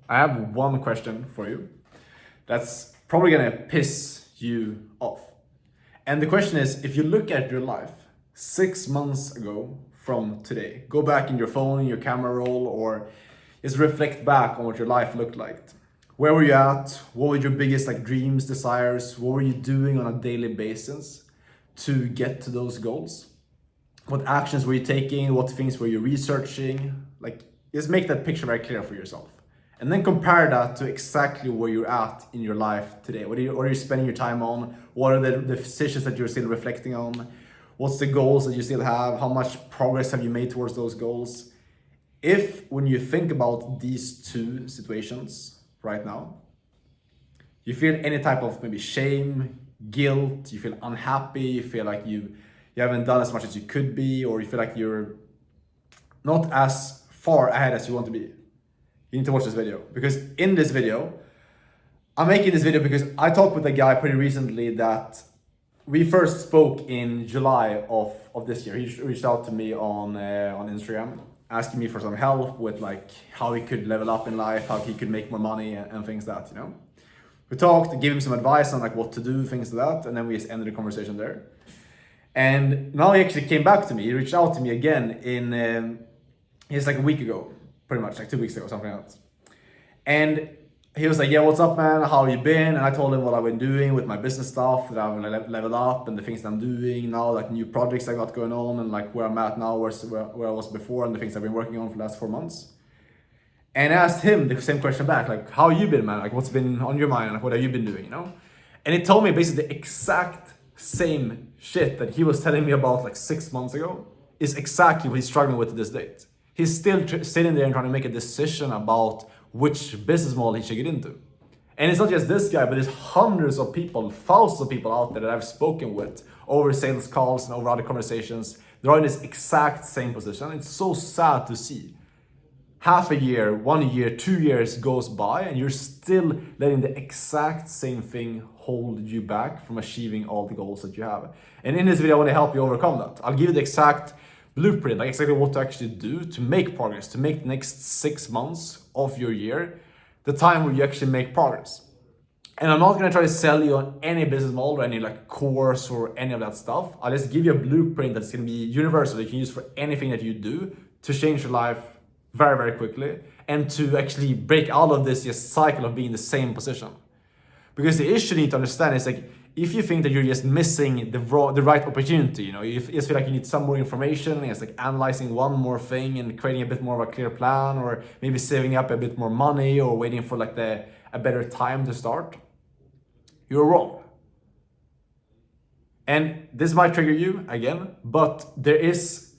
I have one question for you that's probably gonna piss you off. And the question is, if you look at your life 6 months ago from today, go back in your phone, your camera roll, or just reflect back on what your life looked like. Where were you at? What were your biggest dreams, desires? What were you doing on a daily basis to get to those goals? What actions were you taking? What things were you researching? Just make that picture very clear for yourself. And then compare that to exactly where you're at in your life today. What are you spending your time on? What are the decisions that you're still reflecting on? What's the goals that you still have? How much progress have you made towards those goals? If, when you think about these two situations right now, you feel any type of maybe shame, guilt, you feel unhappy, you feel like you haven't done as much as you could be, or you feel like you're not as far ahead as you want to be, you need to watch this video. Because in this video, I'm making this video because I talked with a guy pretty recently that we first spoke in July of this year. He reached out to me on Instagram, asking me for some help with how he could level up in life, how he could make more money and things that, We talked, gave him some advice on what to do, things like that, and then we just ended the conversation there. And now he actually came back to me. He reached out to me again it's a week ago, pretty much, 2 weeks ago, something else. And he was like, yeah, what's up, man? How have you been? And I told him what I've been doing with my business stuff, that I've leveled up and the things that I'm doing now, new projects I got going on, and where I'm at now, where I was before, and the things I've been working on for the last 4 months. And I asked him the same question back, how you been, man? What's been on your mind? What have you been doing, And he told me basically the exact same shit that he was telling me about 6 months ago is exactly what he's struggling with to this date. He's still sitting there and trying to make a decision about which business model he should get into. And it's not just this guy, but there's hundreds of people, thousands of people out there that I've spoken with over sales calls and over other conversations. They're in this exact same position. It's so sad to see. Half a year, 1 year, 2 years goes by and you're still letting the exact same thing hold you back from achieving all the goals that you have. And in this video, I want to help you overcome that. I'll give you the exact blueprint, exactly what to actually do to make progress, to make the next 6 months of your year the time where you actually make progress. And I'm not going to try to sell you on any business model or any course or any of that stuff. I'll just give you a blueprint that's going to be universal that you can use for anything that you do to change your life very, very quickly and to actually break out of this cycle of being in the same position. Because the issue you need to understand is if you think that you're just missing the right opportunity, you just feel like you need some more information, it's analyzing one more thing and creating a bit more of a clear plan, or maybe saving up a bit more money or waiting for a better time to start, you're wrong. And this might trigger you again, but there is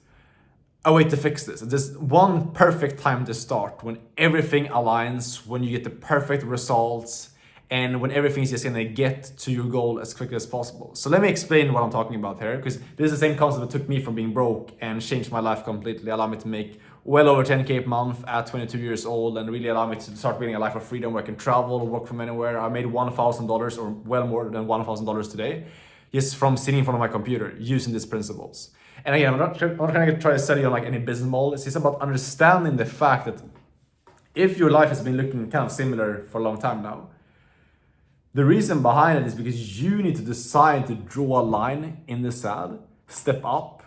a way to fix this. There's one perfect time to start when everything aligns, when you get the perfect results, and when everything's just gonna get to your goal as quickly as possible. So let me explain what I'm talking about here, because this is the same concept that took me from being broke and changed my life completely, allowed me to make well over 10K a month at 22 years old, and really allowed me to start building a life of freedom where I can travel, work from anywhere. I made $1,000 or well more than $1,000 today, just from sitting in front of my computer using these principles. And again, I'm not gonna try to sell you on any business model. It's just about understanding the fact that if your life has been looking kind of similar for a long time now, the reason behind it is because you need to decide to draw a line in the sand, step up,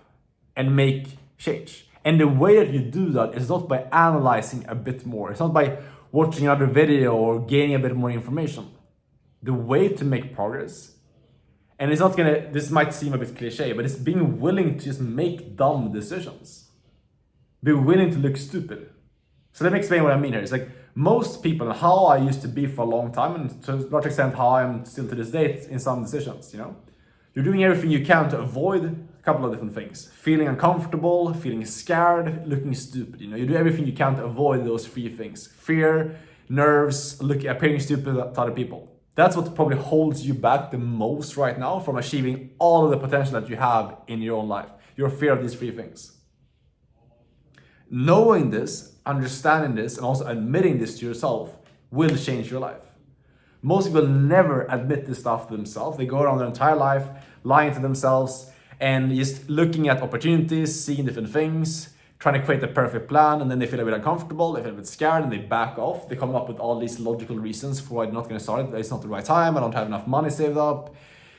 and make change. And the way that you do that is not by analyzing a bit more. It's not by watching another video or gaining a bit more information. The way to make progress, and this might seem a bit cliche, but it's being willing to just make dumb decisions. Be willing to look stupid. So let me explain what I mean here. It's most people, and how I used to be for a long time, and to a large extent how I am still to this day in some decisions, You're doing everything you can to avoid a couple of different things. Feeling uncomfortable, feeling scared, looking stupid. You do everything you can to avoid those three things. Fear, nerves, appearing stupid to other people. That's what probably holds you back the most right now from achieving all of the potential that you have in your own life. Your fear of these three things. Knowing this, understanding this, and also admitting this to yourself will change your life. Most people never admit this stuff to themselves. They go around their entire life lying to themselves and just looking at opportunities, seeing different things, trying to create the perfect plan, and then they feel a bit uncomfortable, they feel a bit scared, and they back off. They come up with all these logical reasons for why they're not going to start it. It's not the right time, I don't have enough money saved up,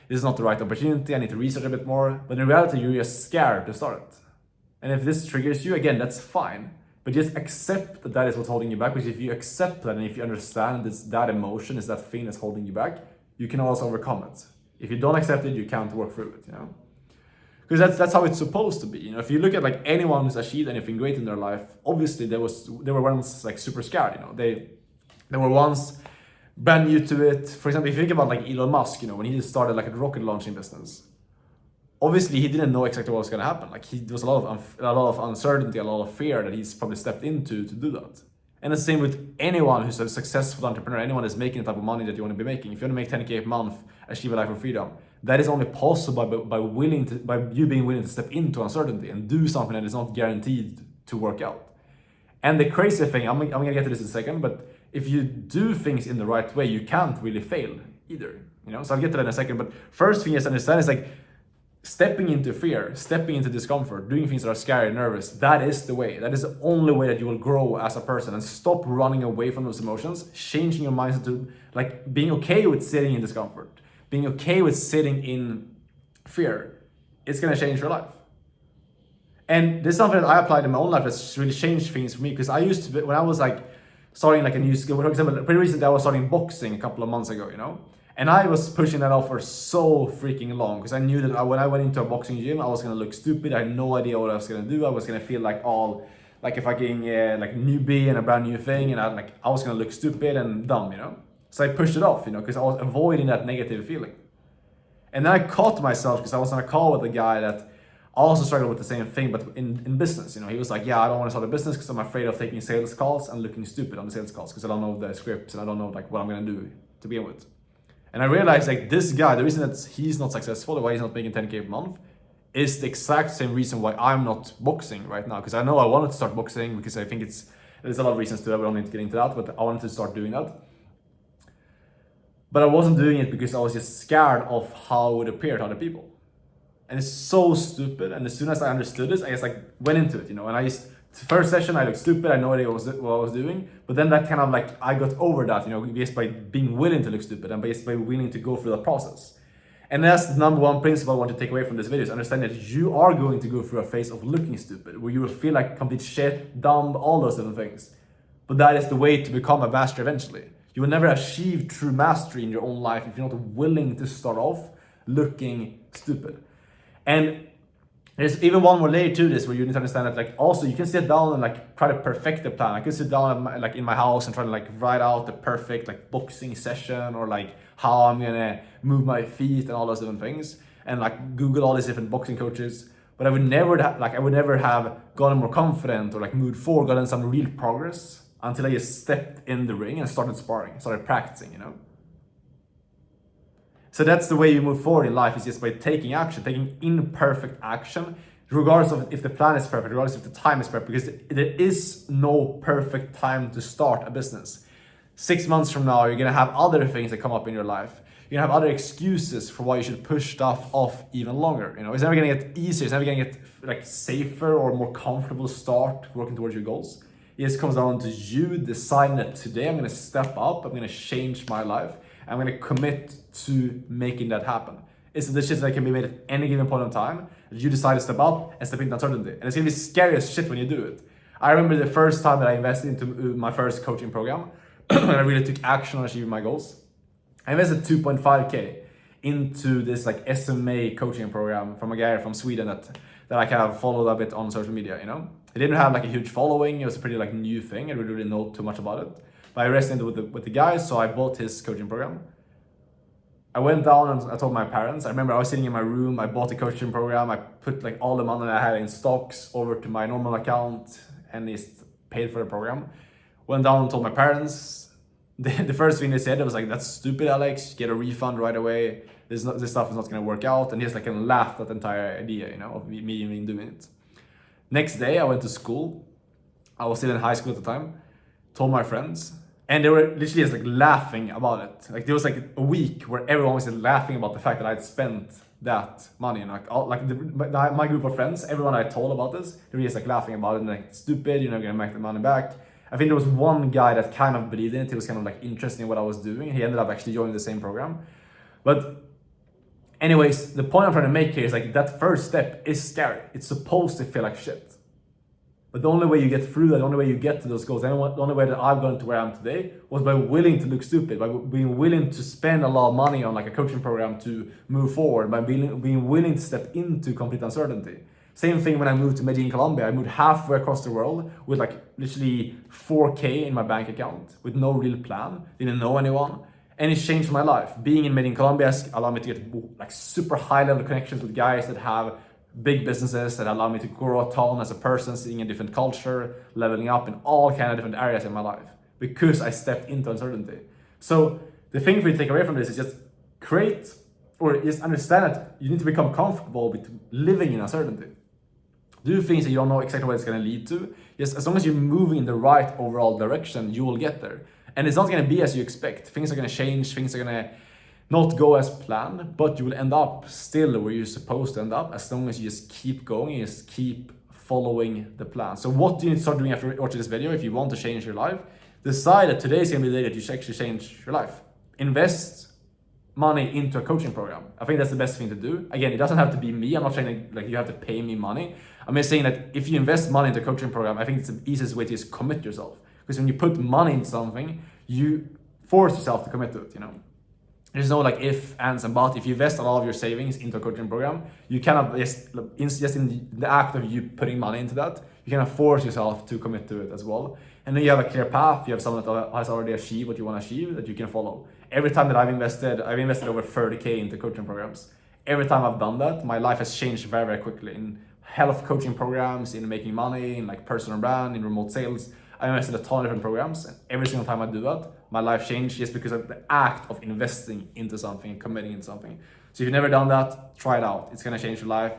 this is not the right opportunity, I need to research a bit more. But in reality, you're just scared to start it. And if this triggers you, again, that's fine. But just accept that that is what's holding you back, because if you accept that and if you understand that emotion is that thing that's holding you back, you can also overcome it. If you don't accept it, you can't work through it, Because that's how it's supposed to be. If you look at like anyone who's achieved anything great in their life, obviously they were once like super scared. They were once brand new to it. For example, if you think about like Elon Musk, when he started like a rocket launching business, obviously he didn't know exactly what was going to happen. Like there was a lot of uncertainty, a lot of fear that he's probably stepped into to do that. And the same with anyone who's a successful entrepreneur, anyone that's making the type of money that you want to be making. If you want to make 10K a month, achieve a life of freedom, that is only possible by you being willing to step into uncertainty and do something that is not guaranteed to work out. And the crazy thing, I'm gonna get to this in a second, but if you do things in the right way, you can't really fail either. So I'll get to that in a second. But first thing you have to understand is like stepping into fear, stepping into discomfort, doing things that are scary and nervous, that is the way. That is the only way that you will grow as a person and stop running away from those emotions, changing your mindset to like being okay with sitting in discomfort, being okay with sitting in fear. It's gonna change your life. And this is something that I applied in my own life that's really changed things for me, because I used to, when I was like starting like a new skill, for example, pretty recently I was starting boxing a couple of months ago, And I was pushing that off for so freaking long, because I knew that when I went into a boxing gym, I was gonna look stupid. I had no idea what I was gonna do. I was gonna feel like like a fucking like newbie and a brand new thing, and I was gonna look stupid and dumb, So I pushed it off, because I was avoiding that negative feeling. And then I caught myself, because I was on a call with a guy that also struggled with the same thing, but in business. He was like, yeah, I don't want to start a business because I'm afraid of taking sales calls and looking stupid on the sales calls, because I don't know the scripts and I don't know like what I'm gonna do to begin with. And I realized like this guy, the reason that he's not successful, why he's not making 10K a month, is the exact same reason why I'm not boxing right now. Because I know I wanted to start boxing, because I think there's a lot of reasons to that, we don't need to get into that, but I wanted to start doing that. But I wasn't doing it because I was just scared of how it would appear to other people. And it's so stupid. And as soon as I understood this, I just like went into it, And first session, I looked stupid. I had no idea what I was doing. But then that kind of like, I got over that, just by being willing to look stupid and just by willing to go through the process. And that's the number one principle I want to take away from this video, is understand that you are going to go through a phase of looking stupid, where you will feel like complete shit, dumb, all those different things. But that is the way to become a master eventually. You will never achieve true mastery in your own life if you're not willing to start off looking stupid. And there's even one more layer to this, where you need to understand that like also you can sit down and like try to perfect the plan. I can sit down like in my house and try to like write out the perfect like boxing session, or like how I'm gonna move my feet and all those different things, and like Google all these different boxing coaches. But I would never have gotten more confident or like moved forward, gotten some real progress until I just stepped in the ring and started sparring, started practicing, So that's the way you move forward in life, is just by taking action, taking imperfect action, regardless of if the plan is perfect, regardless if the time is perfect, because there is no perfect time to start a business. 6 months from now, you're gonna have other things that come up in your life. You're gonna have other excuses for why you should push stuff off even longer. It's never gonna get easier, it's never gonna get like safer or more comfortable to start working towards your goals. It just comes down to you deciding that today I'm gonna step up, I'm gonna change my life, I'm gonna commit to making that happen. It's the shit that can be made at any given point in time. You decide to step up and step into uncertainty. And it's gonna be scary as shit when you do it. I remember the first time that I invested into my first coaching program, and I really took action on achieving my goals. I invested 2.5K into this like SMA coaching program from a guy from Sweden that I kind of followed a bit on social media, He didn't have like a huge following, it was a pretty like new thing, I really know too much about it. But I resonated with the guys, so I bought his coaching program. I went down and I told my parents. I remember I was sitting in my room, I bought the coaching program, I put like all the money I had in stocks over to my normal account and just paid for the program. Went down and told my parents. The first thing they said was like, that's stupid, Alex, get a refund right away. This stuff is not gonna work out. And he just like kind of laughed at the entire idea, of me even doing it. Next day I went to school. I was still in high school at the time. Told my friends. And they were literally just like laughing about it. Like there was like a week where everyone was just laughing about the fact that I'd spent that money. And my group of friends, everyone I told about this, they were just like laughing about it and like, stupid, you're never gonna make the money back. I think there was one guy that kind of believed in it. He was kind of like interested in what I was doing. He ended up actually joining the same program. But anyways, the point I'm trying to make here is like that first step is scary. It's supposed to feel like shit. But the only way you get through that, the only way you get to those goals, the only way that I've gotten to where I am today was by willing to look stupid, by being willing to spend a lot of money on like a coaching program to move forward, by being willing to step into complete uncertainty. Same thing when I moved to Medellin, Colombia. I moved halfway across the world with like literally 4K in my bank account with no real plan, didn't know anyone. And it changed my life. Being in Medellin, Colombia allowed me to get like super high level connections with guys that have big businesses, that allow me to grow a ton as a person, seeing a different culture, leveling up in all kind of different areas in my life because I stepped into uncertainty. So the thing for you to take away from this is just create or just understand that you need to become comfortable with living in uncertainty. Do things that you don't know exactly what it's going to lead to. Yes, as long as you're moving in the right overall direction, you will get there. And it's not going to be as you expect. Things are going to change, things are going to not go as planned, but you will end up still where you're supposed to end up as long as you just keep going, you just keep following the plan. So what do you need to start doing after watching this video if you want to change your life? Decide that today is going to be the day that you should actually change your life. Invest money into a coaching program. I think that's the best thing to do. Again, it doesn't have to be me. I'm not saying like you have to pay me money. I'm just saying that if you invest money into a coaching program, I think it's the easiest way to just commit yourself. Because when you put money into something, you force yourself to commit to it, you know. There's no like if, ands, and buts. If you invest all of your savings into a coaching program, you cannot just in the act of you putting money into that, you cannot force yourself to commit to it as well. And then you have a clear path. You have someone that has already achieved what you want to achieve that you can follow. Every time that I've invested over 30K into coaching programs. Every time I've done that, my life has changed very, very quickly in health coaching programs, in making money, in like personal brand, in remote sales. I invested a ton of different programs, and every single time I do that, my life changed just because of the act of investing into something and committing into something. So if you've never done that, try it out. It's gonna change your life.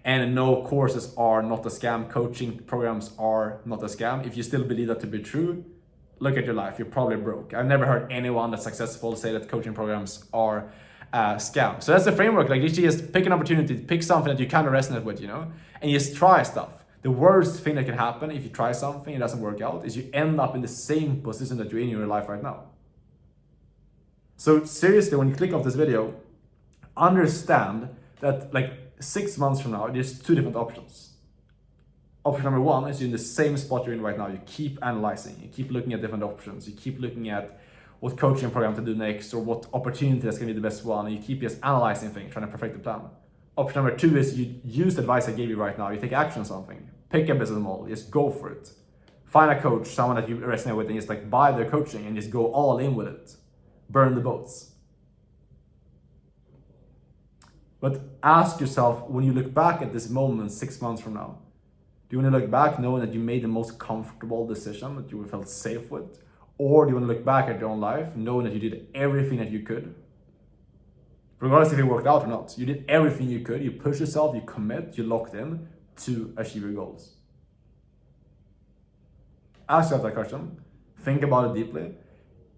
And no, courses are not a scam. Coaching programs are not a scam. If you still believe that to be true, look at your life. You're probably broke. I've never heard anyone that's successful say that coaching programs are a scam. So that's the framework. Like literally just pick an opportunity, pick something that you kind of resonate with, you know, and just try stuff. The worst thing that can happen if you try something and it doesn't work out is you end up in the same position that you're in your life right now. So seriously, when you click off this video, understand that like 6 months from now, there's two different options. Option number one is you're in the same spot you're in right now. You keep analyzing, you keep looking at different options, you keep looking at what coaching program to do next or what opportunity that's gonna be the best one, and you keep just analyzing things, trying to perfect the plan. Option number two is you use the advice I gave you right now, you take action on something. Pick a business model, just go for it. Find a coach, someone that you resonate with, and just like buy their coaching and just go all in with it. Burn the boats. But ask yourself, when you look back at this moment 6 months from now, do you want to look back knowing that you made the most comfortable decision that you felt safe with? Or do you want to look back at your own life knowing that you did everything that you could? Regardless if it worked out or not, you did everything you could, you pushed yourself, you commit, you locked in to achieve your goals. Ask yourself that question, think about it deeply.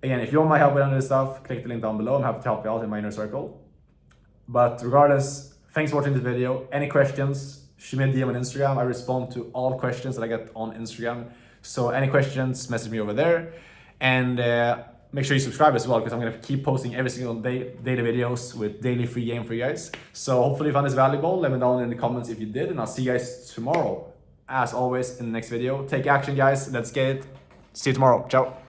Again, if you want my help with any of this stuff, click the link down below. I'm happy to help you out in my inner circle. But regardless, thanks for watching this video. Any questions, shoot me a DM on Instagram. I respond to all questions that I get on Instagram. So any questions, message me over there. And make sure you subscribe as well, because I'm going to keep posting every single day daily videos with daily free game for you guys. So hopefully you found this valuable. Let me know in the comments if you did, and I'll see you guys tomorrow. As always, in the next video. Take action, guys. Let's get it. See you tomorrow. Ciao.